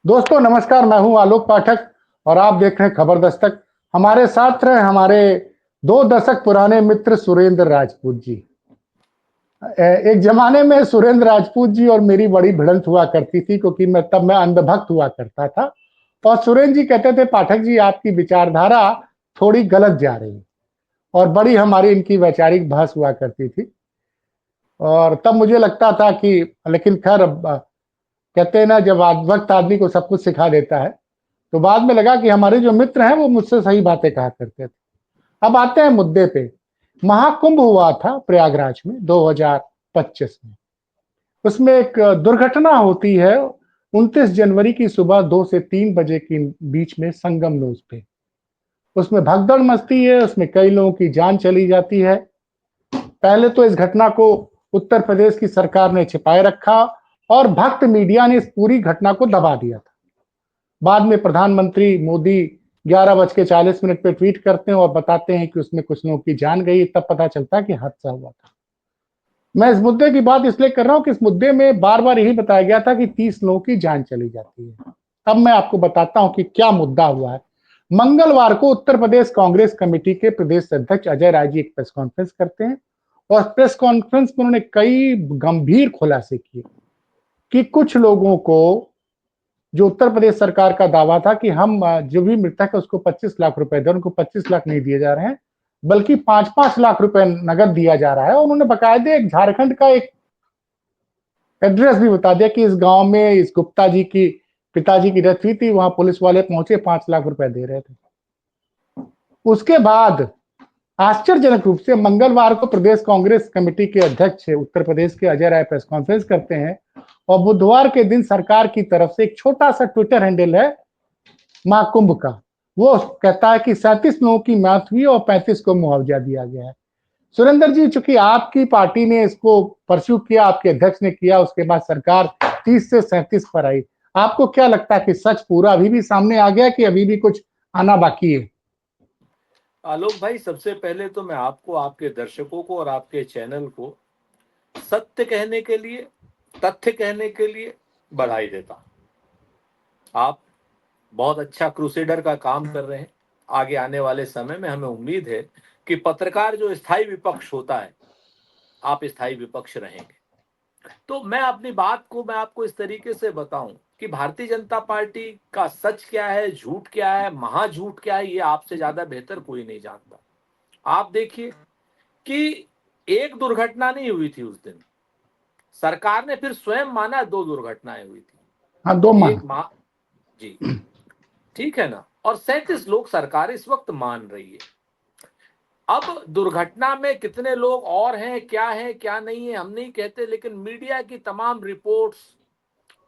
दोस्तों नमस्कार, मैं हूं आलोक पाठक और आप देख रहे हैं खबर दस्तक। हमारे साथ रहे हमारे 2 दशक पुराने मित्र सुरेंद्र राजपूत जी। एक जमाने में सुरेंद्र राजपूत जी और मेरी बड़ी भिड़ंत हुआ करती थी, क्योंकि मैं अंधभक्त हुआ करता था। और सुरेंद्र जी कहते थे, पाठक जी आपकी विचारधारा थोड़ी गलत जा रही है। और बड़ी हमारी इनकी वैचारिक बहस हुआ करती थी। और तब मुझे लगता था कि, लेकिन खैर कहते हैं ना, जब वक्त आदमी को सब कुछ सिखा देता है, तो बाद में लगा कि हमारे जो मित्र हैं वो मुझसे सही बातें कहा करते थे। अब आते हैं मुद्दे पे। महाकुंभ हुआ था प्रयागराज में 2025 में। उसमें एक दुर्घटना होती है 29 जनवरी की सुबह 2 से 3 बजे के बीच में संगम नोज पे। उसमें भगदड़ मचती है, उसमें कई लोगों की जान चली जाती है। पहले तो इस घटना को उत्तर प्रदेश की सरकार ने छिपाए रखा और भक्त मीडिया ने इस पूरी घटना को दबा दिया था। बाद में प्रधानमंत्री मोदी 11:40 पे ट्वीट करते हैं और बताते हैं कि उसमें कुछ लोगों की जान गई। तब पता चलता है कि हादसा हुआ था। मैं इस मुद्दे की बात इसलिए कर रहा हूं कि इस मुद्दे में बार बार यही बताया गया था कि 30 लोगों की जान चली जाती है। अब मैं आपको बताता हूं कि क्या मुद्दा हुआ है। मंगलवार को उत्तर प्रदेश कांग्रेस कमेटी के प्रदेश अध्यक्ष अजय राय जी एक प्रेस कॉन्फ्रेंस करते हैं और प्रेस कॉन्फ्रेंस में उन्होंने कई गंभीर खुलासे किए कि कुछ लोगों को, जो उत्तर प्रदेश सरकार का दावा था कि हम जो भी मृतक है उसको 25 लाख रुपए दे, उनको 25 लाख नहीं दिए जा रहे हैं, बल्कि 5-5 लाख रुपए नगद दिया जा रहा है। और उन्होंने बाकायदे एक झारखंड का एक एड्रेस भी बता दिया कि इस गांव में इस गुप्ता जी की पिताजी की डेथ हुई थी, वहां पुलिस वाले पहुंचे, 5 लाख रुपए दे रहे थे। उसके बाद आश्चर्यजनक रूप से मंगलवार को प्रदेश कांग्रेस कमेटी के अध्यक्ष उत्तर प्रदेश के अजय राय प्रेस कॉन्फ्रेंस करते हैं और बुधवार के दिन सरकार की तरफ से एक छोटा सा ट्विटर हैंडल है महाकुंभ का, वो कहता है कि 37 लोगों की मौत हुई और 35 को मुआवजा दिया गया है। सुरेंद्र जी, चूंकि आपकी पार्टी ने इसको परस्यू किया, आपके अध्यक्ष ने किया, उसके बाद सरकार 30 से 37 पर आई। आपको क्या लगता है कि सच पूरा अभी भी सामने आ गया कि अभी भी कुछ आना बाकी है? आलोक भाई, सबसे पहले तो मैं आपको, आपके दर्शकों को और आपके चैनल को सत्य कहने के लिए, तथ्य कहने के लिए बधाई देता हूं। आप बहुत अच्छा क्रूसेडर का काम कर रहे हैं। आगे आने वाले समय में हमें उम्मीद है कि पत्रकार जो स्थायी विपक्ष होता है, आप स्थायी विपक्ष रहेंगे। तो मैं आपको इस तरीके से बताऊं कि भारतीय जनता पार्टी का सच क्या है, झूठ क्या है, महाझूठ क्या है, ये आपसे ज्यादा बेहतर कोई नहीं जानता। आप देखिए कि एक दुर्घटना नहीं हुई थी उस दिन। सरकार ने फिर स्वयं माना 2 दुर्घटनाएं हुई हाँ, दो थी। मान। एक माह जी, ठीक है ना। और 37 लोग सरकार इस वक्त मान रही है। अब दुर्घटना में कितने लोग और हैं, क्या नहीं है, हम नहीं कहते, लेकिन मीडिया की तमाम रिपोर्ट्स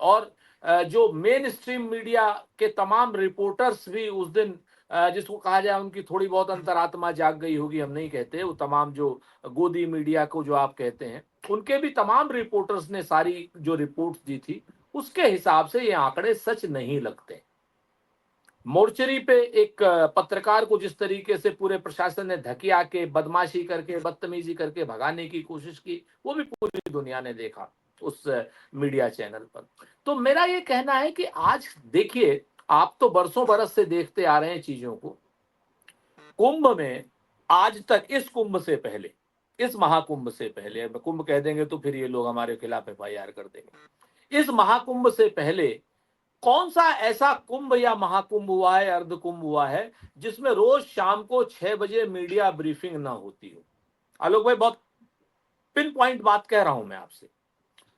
और जो मेन स्ट्रीम मीडिया के तमाम रिपोर्टर्स भी उस दिन, जिसको कहा जाए उनकी थोड़ी बहुत अंतरात्मा जाग गई होगी, हम नहीं कहते, वो तमाम जो गोदी मीडिया को जो आप कहते हैं, उनके भी तमाम रिपोर्टर्स ने सारी जो रिपोर्ट्स दी थी, उसके हिसाब से ये आंकड़े सच नहीं लगते। मोर्चरी पे एक पत्रकार को जिस तरीके से पूरे प्रशासन ने धकिया के, बदमाशी करके, बदतमीजी करके भगाने की कोशिश की, वो भी पूरी दुनिया ने देखा उस मीडिया चैनल पर। तो मेरा ये कहना है कि आज देखिए, आप तो बरसों बरस से देखते आ रहे हैं चीजों को। कुंभ में आज तक, इस कुंभ से पहले, इस महाकुंभ से पहले, कुंभ कह देंगे तो फिर ये लोग हमारे खिलाफ एफआईआर कर देंगे, इस महाकुंभ से पहले कौन सा ऐसा कुंभ या महाकुंभ हुआ है, अर्ध कुंभ हुआ है, जिसमें रोज शाम को 6 बजे मीडिया ब्रीफिंग ना होती हो? आलोक भाई, बहुत पिन पॉइंट बात कह रहा हूं मैं आपसे।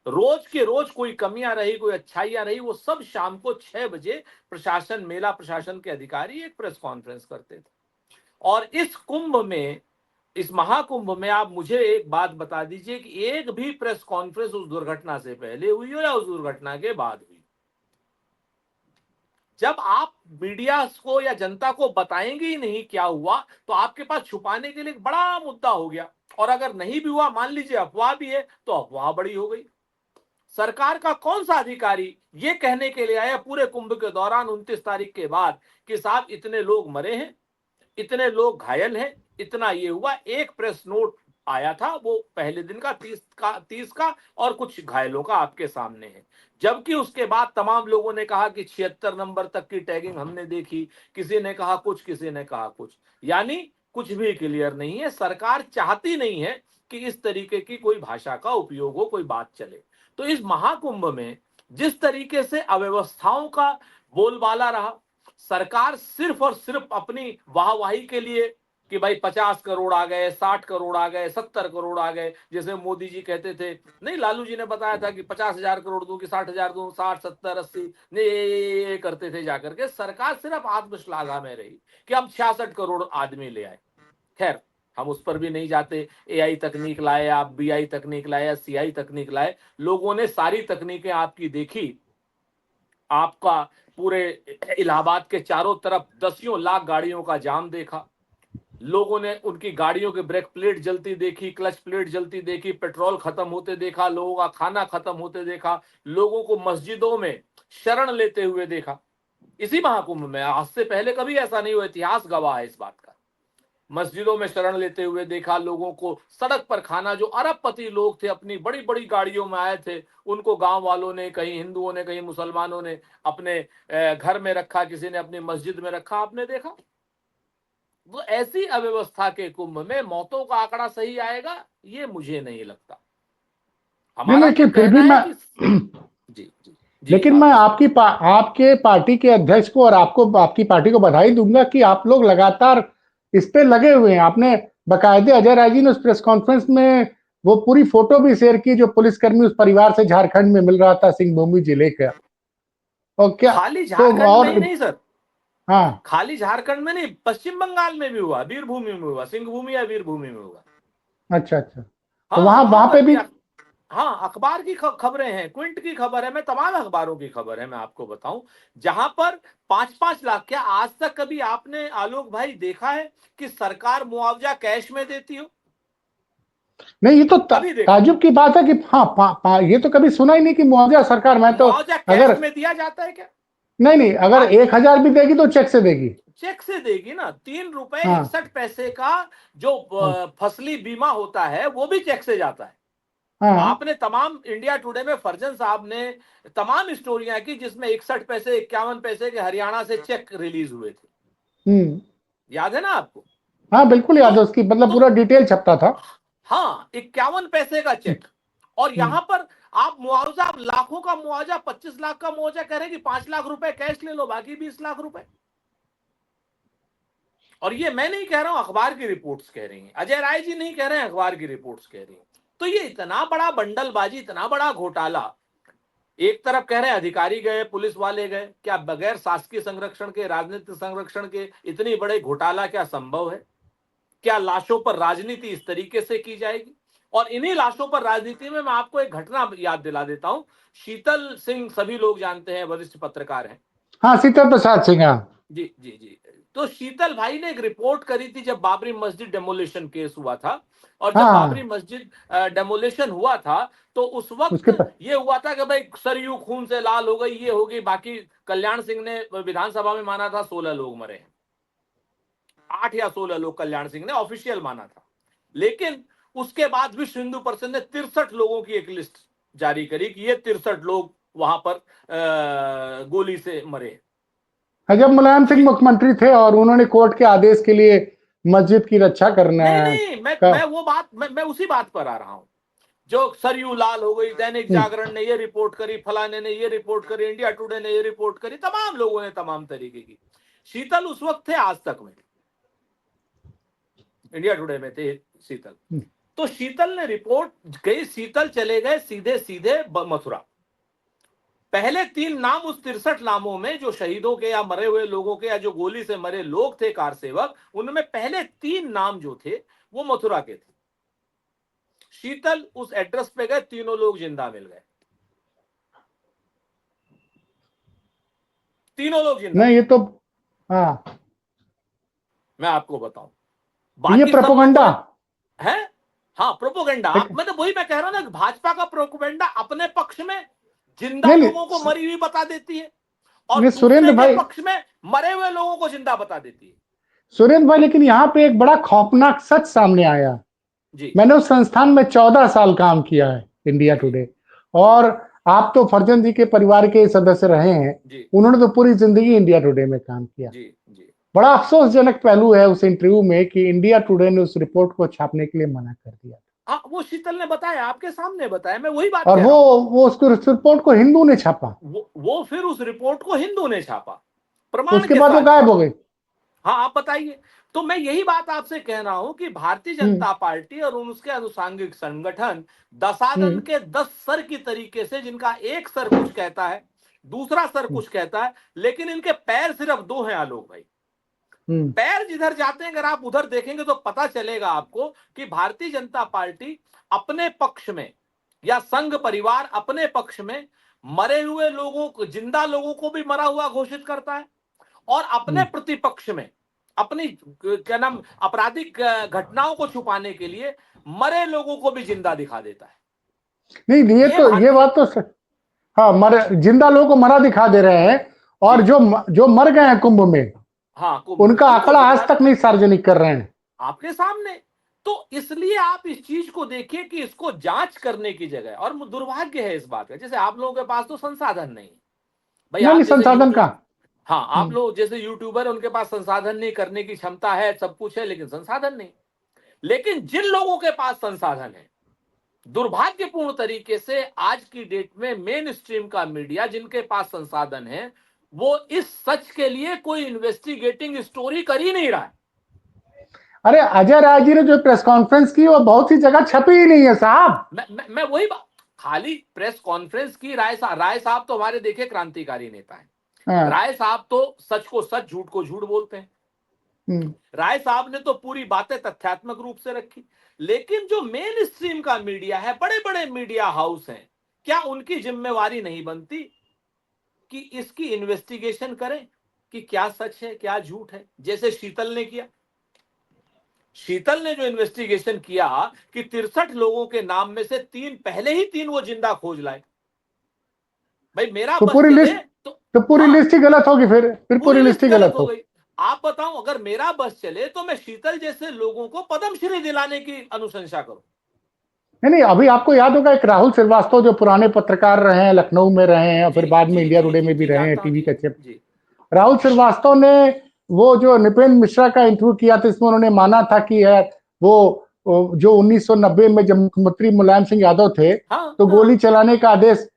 रोज के रोज कोई कमियां रही, कोई अच्छाइयां रही, वो सब शाम को 6 बजे प्रशासन, मेला प्रशासन के अधिकारी एक प्रेस कॉन्फ्रेंस करते थे। और इस कुंभ में, इस महाकुंभ में, आप मुझे एक बात बता दीजिए कि एक भी प्रेस कॉन्फ्रेंस उस दुर्घटना से पहले हुई हो या उस दुर्घटना के बाद हुई? जब आप मीडिया को या जनता को बताएंगे ही नहीं क्या हुआ, तो आपके पास छुपाने के लिए एक बड़ा मुद्दा हो गया। और अगर नहीं भी हुआ, मान लीजिए अफवाह भी है, तो अफवाह बड़ी हो गई। सरकार का कौन सा अधिकारी ये कहने के लिए आया पूरे कुंभ के दौरान 29 तारीख के बाद कि साहब इतने लोग मरे हैं, इतने लोग घायल हैं, इतना ये हुआ? एक प्रेस नोट आया था वो पहले दिन का 30 का और कुछ घायलों का आपके सामने है। जबकि उसके बाद तमाम लोगों ने कहा कि 76 नंबर तक की टैगिंग हमने देखी, किसी ने कहा कुछ, किसी ने कहा कुछ। यानी कुछ भी क्लियर नहीं है। सरकार चाहती नहीं है कि इस तरीके की कोई भाषा का उपयोग हो, कोई बात चले। तो इस महाकुंभ में जिस तरीके से अव्यवस्थाओं का बोलबाला रहा, सरकार सिर्फ और सिर्फ अपनी वाहवाही के लिए कि भाई 50 करोड़ आ गए, 60 करोड़ आ गए, 70 करोड़ आ गए, जैसे मोदी जी कहते थे, नहीं लालू जी ने बताया था कि 50,000 करोड़ दूं कि 60,000 दूं, 60, 70, 80, नहीं ये करते थे जाकर के। सरकार सिर्फ आत्मश्लाघा में रही कि हम 66 करोड़ आदमी ले आए। खैर, हम उस पर भी नहीं जाते। एआई तकनीक लाए आप, बीआई तकनीक लाए, सीआई तकनीक लाए, लोगों ने सारी तकनीकें आपकी देखी। आपका पूरे इलाहाबाद के चारों तरफ दसियों लाख गाड़ियों का जाम देखा। लोगों ने उनकी गाड़ियों की ब्रेक प्लेट जलती देखी, क्लच प्लेट जलती देखी, पेट्रोल खत्म होते देखा, लोगों का खाना खत्म होते देखा, लोगों को मस्जिदों में शरण लेते हुए देखा। इसी महाकुंभ में, आज से पहले कभी ऐसा नहीं हुआ, इतिहास गवाह है इस बात का। मस्जिदों में शरण लेते हुए देखा, लोगों को सड़क पर खाना, जो अरबपति लोग थे अपनी बड़ी बड़ी गाड़ियों में आए थे, उनको गांव वालों ने, कहीं हिंदुओं ने, कहीं मुसलमानों ने अपने घर में रखा, किसी ने अपनी मस्जिद में रखा, आपने देखा। वो ऐसी अव्यवस्था के कुंभ में मौतों का आंकड़ा सही आएगा, ये मुझे नहीं लगता। नहीं, हमारा तो लेकिन फिर भी कहना है मैं कि जी जी जी, लेकिन आप मैं बताइए। आपके पार्टी के अध्यक्ष को और आपको आपकी पार्टी को बधाई दूंगा कि आप लोग लगातार इस पे लगे हुए हैं। आपने बकायदे अजय राय जी ने उस प्रेस कॉन्फ्रेंस में वो पूरी फोटो भी शेयर की जो पुलिसकर्मी उस परिवार से झारखंड में मिल रहा था सिंहभूमि जिले का। और क्या खाली तो झारखंड में और ही नहीं सर, हाँ, खाली झारखंड में नहीं, पश्चिम बंगाल में भी हुआ, वीरभूमि में हुआ, सिंहभूमि या वीरभूमि में हुआ। अच्छा अच्छा, तो हाँ, वहां वहां वहां पर पे भी भी। हाँ, अखबार की खबरें हैं, क्विंट की खबर है, मैं तमाम अखबारों की खबर है, मैं आपको बताऊं, जहां पर 5-5 लाख, क्या आज तक कभी आपने आलोक भाई देखा है कि सरकार मुआवजा कैश में देती हो? नहीं, ये तो कभी देखा हो? ताजुब की बात है कि हाँ ये तो कभी सुना ही नहीं कि मुआवजा सरकार। मैं तो मुआवजा कैश अगर में दिया जाता है क्या? नहीं नहीं, अगर आज 1,000 भी देगी तो चेक से देगी। चेक से देगी ना। 3 रुपए 61 पैसे का जो हाँ फसली बीमा होता है वो भी चेक से जाता है। हाँ। आपने तमाम इंडिया टुडे में फर्जन साहब ने तमाम स्टोरियां की जिसमें 61 पैसे 51 पैसे के हरियाणा से चेक रिलीज हुए थे, हम्म। याद है ना आपको? हाँ बिल्कुल तो याद है, उसकी मतलब तो पूरा डिटेल छपता था। हाँ, 51 पैसे का चेक। और हम्म। यहां पर आप मुआवजा, आप लाखों का मुआवजा, 25 लाख का मुआवजा कह रहे कि 5 लाख रुपए कैश ले लो, बाकी 20 लाख रुपए। और ये मैं नहीं कह रहा हूं, अखबार की रिपोर्ट्स कह रही हैं, अजय राय जी नहीं कह रहे हैं, अखबार की रिपोर्ट्स कह रही हैं। तो ये इतना बड़ा बंडलबाजी, इतना बड़ा घोटाला, एक तरफ कह रहे हैं अधिकारी गए, पुलिस वाले गए, क्या बगैर शासकीय संरक्षण के, राजनीतिक संरक्षण के इतनी बड़े घोटाला क्या संभव है? क्या लाशों पर राजनीति इस तरीके से की जाएगी? और इन्हीं लाशों पर राजनीति में मैं आपको एक घटना याद दिला देता हूं। शीतल सिंह सभी लोग जानते हैं, वरिष्ठ पत्रकार हैं। हाँ, शीतल प्रसाद सिंह, हाँ। जी जी जी। तो शीतल भाई ने एक रिपोर्ट करी थी जब बाबरी मस्जिद डेमोलिशन केस हुआ था। और जब बाबरी हाँ, मस्जिद डेमोलिशन हुआ था तो उस वक्त उसके पर ये हुआ था कि भाई सरयू खून से लाल हो गई, ये हो गई। बाकी कल्याण सिंह ने विधानसभा में माना था 16 लोग मरे हैं, 8 या 16 लोग कल्याण सिंह ने ऑफिशियल माना था। लेकिन उसके बाद विश्व हिंदू परिषद ने 63 लोगों की एक लिस्ट जारी करी कि ये 63 लोग वहां पर गोली से मरे। जब मुलायम सिंह मुख्यमंत्री थे और उन्होंने कोर्ट के आदेश के लिए मस्जिद की रक्षा करना नहीं नहीं, का। मैं वो बात, मैं उसी बात पर आ रहा हूं। जो सरयू लाल हो गई, दैनिक हम्म। जागरण ने ये रिपोर्ट करी, फलाने ने ये रिपोर्ट करी, इंडिया टुडे ने ये रिपोर्ट करी, तमाम लोगों ने तमाम तरीके की। शीतल उस वक्त थे आज तक में, इंडिया टुडे में थे शीतल। तो शीतल ने रिपोर्ट गई, शीतल चले गए सीधे सीधे मथुरा। पहले 3 नाम उस 63 नामों में, जो शहीदों के या मरे हुए लोगों के या जो गोली से मरे लोग थे कार सेवक, उनमें पहले 3 नाम जो थे वो मथुरा के थे। शीतल उस एड्रेस पे गए, तीनों लोग जिंदा मिल गए, तीनों लोग जिंदा। नहीं, ये तो हाँ, मैं आपको बताऊं, ये बाकी सब लोगों प्रोपोगंडा। ने है। हाँ, प्रोपोगंडा। आप, मैं तो वही मैं कह रहा हूं ना, भाजपा का प्रोपोगंडा अपने पक्ष में जिंदा नहीं नहीं, लोगों को मरी हुई बता देती है और ये दूसरे सुरेंद्र के भाई, पक्ष में मरे हुए लोगों को जिंदा बता देती है। लेकिन यहाँ पे एक बड़ा खौफनाक सच सामने आया जी मैंने उस संस्थान में 14 साल काम किया है, इंडिया टुडे। और आप तो फर्जन जी के परिवार के सदस्य रहे हैं, जी उन्होंने तो पूरी जिंदगी इंडिया टुडे में काम किया। जी जी बड़ा अफसोसजनक पहलू है उस इंटरव्यू में कि इंडिया टुडे ने उस रिपोर्ट को छापने के लिए मना कर दिया, हाँ, वो शीतल ने बताया, आपके सामने बताया, मैं वही बात और कह रहा हूँ। वो उस रिपोर्ट को हिंदू ने छापा, वो फिर उस रिपोर्ट को हिंदू ने छापा, प्रमाण उसके के बाद वो साथ गायब हो छापा। गई। हाँ, आप बताइए। तो मैं यही बात आपसे कह रहा हूं कि भारतीय हम्म जनता पार्टी और उसके अनुसांगिक संगठन दसादन हम्म के 10 सर की तरीके से, जिनका एक सर कुछ कहता है, दूसरा सर हम्म कुछ कहता है, लेकिन इनके पैर सिर्फ दो हैं आलोक भाई। हम्म पैर जिधर जाते हैं, अगर आप उधर देखेंगे तो पता चलेगा आपको कि भारतीय जनता पार्टी अपने पक्ष में, या संघ परिवार अपने पक्ष में, मरे हुए लोगों को, जिंदा लोगों को भी मरा हुआ घोषित करता है, और अपने हम्म। प्रतिपक्ष में अपनी क्या नाम आपराधिक घटनाओं को छुपाने के लिए मरे लोगों को भी जिंदा दिखा देता है। नहीं, ये ये भारतीय, बात तो हाँ, जिंदा लोगों को मरा दिखा दे रहे हैं, जी और जो मर गए हैं कुंभ में, हाँ, कुंभ में उनका उनको आंकड़ा जिंदा आज तक दिखा नहीं सार्वजनिक कर रहे हैं। आपके सामने। तो इसलिए आप इस चीज को देखिए कि इसको जांच करने की जगह, और दुर्भाग्य है इस बात का, जैसे आप लोगों के पास तो संसाधन नहीं है भाई, नहीं आप नहीं, जैसे संसाधन का। यूट्यूब, हाँ, आप लोग जैसे यूट्यूबर, उनके पास संसाधन नहीं, करने की क्षमता है, सब कुछ है, लेकिन संसाधन नहीं। लेकिन जिन लोगों के पास संसाधन है, दुर्भाग्यपूर्ण तरीके से आज की डेट में मेन स्ट्रीम का मीडिया, जिनके पास संसाधन है, वो इस सच के लिए कोई इन्वेस्टिगेटिंग स्टोरी कर ही नहीं रहा है। अरे अजय राय जी ने जो प्रेस कॉन्फ्रेंस की, वो बहुत सी जगह छपी ही नहीं है साहब। मैं वही बात, खाली प्रेस कॉन्फ्रेंस की राय साहब तो हमारे देखे क्रांतिकारी नेता है। हाँ, राय साहब तो सच को सच, झूठ को झूठ बोलते हैं। हम्म। राय साहब ने तो पूरी बातें तथ्यात्मक रूप से रखी। लेकिन जो मेन स्ट्रीम का मीडिया है, बड़े बड़े मीडिया हाउस हैं, क्या उनकी जिम्मेवारी नहीं बनती कि इसकी इन्वेस्टिगेशन करें कि क्या सच है, क्या झूठ है, जैसे शीतल ने किया। शीतल ने जो इन्वेस्टिगेशन किया कि 63 लोगों के नाम में से तीन, पहले ही तीन वो जिंदा खोज लाए। भाई मेरा तो बस पूरी चले लिस्ट तो, तो पूरी हाँ, लिस्ट ही गलत होगी, फिर पूरी पूरी लिस्ट लिस्ट ही गलत गलत हो हो। गई। आप बताओ, अगर मेरा बस चले तो मैं शीतल जैसे लोगों को पद्मश्री दिलाने की अनुशंसा करूं। नहीं नहीं, अभी आपको याद होगा एक राहुल श्रीवास्तव जो पुराने पत्रकार रहे हैं, लखनऊ में रहे हैं, और जी फिर बाद में जी इंडिया जी टुडे जी में भी जी, रहे हैं, जानता हूं टीवी जी। का चैप। जी राहुल श्रीवास्तव ने वो जो नृपेंद्र मिश्रा का इंटरव्यू किया था, इसमें उन्होंने माना था कि यार वो जो 1990 में जब मुख्यमंत्री मुलायम सिंह यादव थे, हाँ तो हाँ, गोली चलाने का आदेश आदेश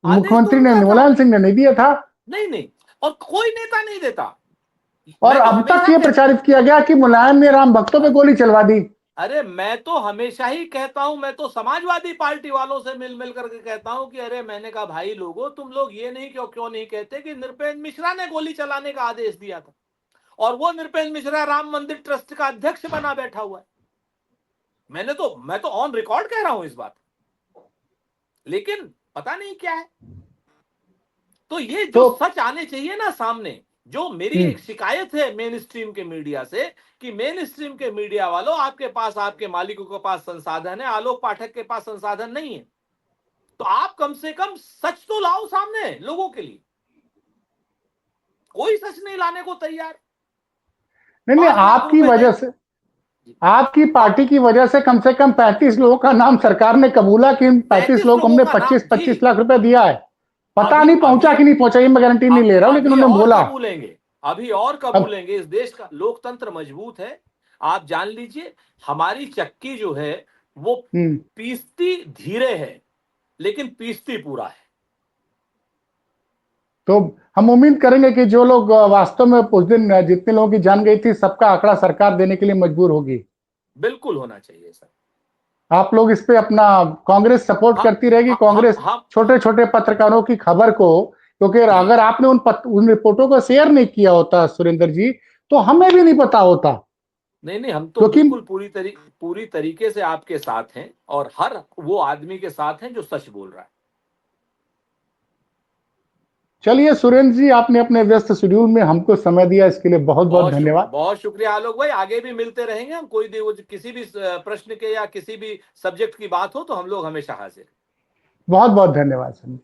तो मुख्यमंत्री ने, उनका था। मुलायम सिंह ने नहीं दिया था। नहीं नहीं, और कोई नेता नहीं देता। और मैं तो अब तक हमेशा ये प्रचारित किया गया कि मुलायम ने राम भक्तों पे गोली चलवा दी। अरे मैं तो हमेशा ही कहता हूं, मैं तो समाजवादी पार्टी वालों से मिल मिल करके कहता हूं कि अरे, मैंने कहा भाई लोगों, तुम लोग ये नहीं, क्यों नहीं कहते कि नृपेंद्र मिश्रा ने गोली चलाने का आदेश दिया था, और वो नृपेंद्र मिश्रा राम मंदिर ट्रस्ट का अध्यक्ष बना बैठा हुआ है। मैं तो ऑन रिकॉर्ड कह रहा हूं इस बात। लेकिन पता नहीं क्या है। तो ये जो तो सच आने चाहिए ना सामने, जो मेरी हम्म, एक शिकायत है मेन स्ट्रीम के मीडिया से, कि मेन स्ट्रीम के मीडिया वालों, आपके पास, आपके मालिकों के पास संसाधन है, आलोक पाठक के पास संसाधन नहीं है, तो आप कम से कम सच तो लाओ सामने लोगों के लिए। कोई सच नहीं लाने को तैयार। नहीं नहीं, 5 लाख आपकी रुपए दे, वजह से, आपकी पार्टी की वजह से कम 35 लोगों का नाम सरकार ने कबूला कि इन 35 35 लोगों को लोगों हमने का नाम 25 जी। 25 लाख रुपए दिया है। पता अभी नहीं अभी पहुंचा कि नहीं पहुंचा, ये मैं गारंटी नहीं ले रहा हूं, लेकिन अभी उन्होंने और बोला। कबूलेंगे, अभी और अब कबूलेंगे। इस देश का लोकतंत्र मजबूत है, आप जान लीजिए। हमारी चक्की जो है, वो हम्म, पीसती धीरे है, लेकिन पीसती पूरा है। तो हम उम्मीद करेंगे कि जो लोग वास्तव में उस दिन जितने लोगों की जान गई थी, सबका आंकड़ा सरकार देने के लिए मजबूर होगी। बिल्कुल होना चाहिए सर। आप लोग इस पे अपना, कांग्रेस सपोर्ट हम करती रहेगी, कांग्रेस छोटे हम छोटे पत्रकारों की खबर को, क्योंकि जी, अगर आपने उन रिपोर्टों को शेयर नहीं किया होता सुरेंद्र जी, तो हमें भी नहीं पता होता। नहीं नहीं, हम तो क्योंकि बिल्कुल पूरी तरीके से आपके साथ हैं, और हर वो आदमी के साथ हैं जो सच बोल रहा है। चलिए सुरेंद्र जी, आपने अपने व्यस्त शेड्यूल में हमको समय दिया, इसके लिए बहुत बहुत धन्यवाद। बहुत शुक्रिया आलोक भाई। आगे भी मिलते रहेंगे हम, कोई किसी भी प्रश्न के या किसी भी सब्जेक्ट की बात हो तो हम लोग हमेशा हाजिर। बहुत बहुत धन्यवाद सर।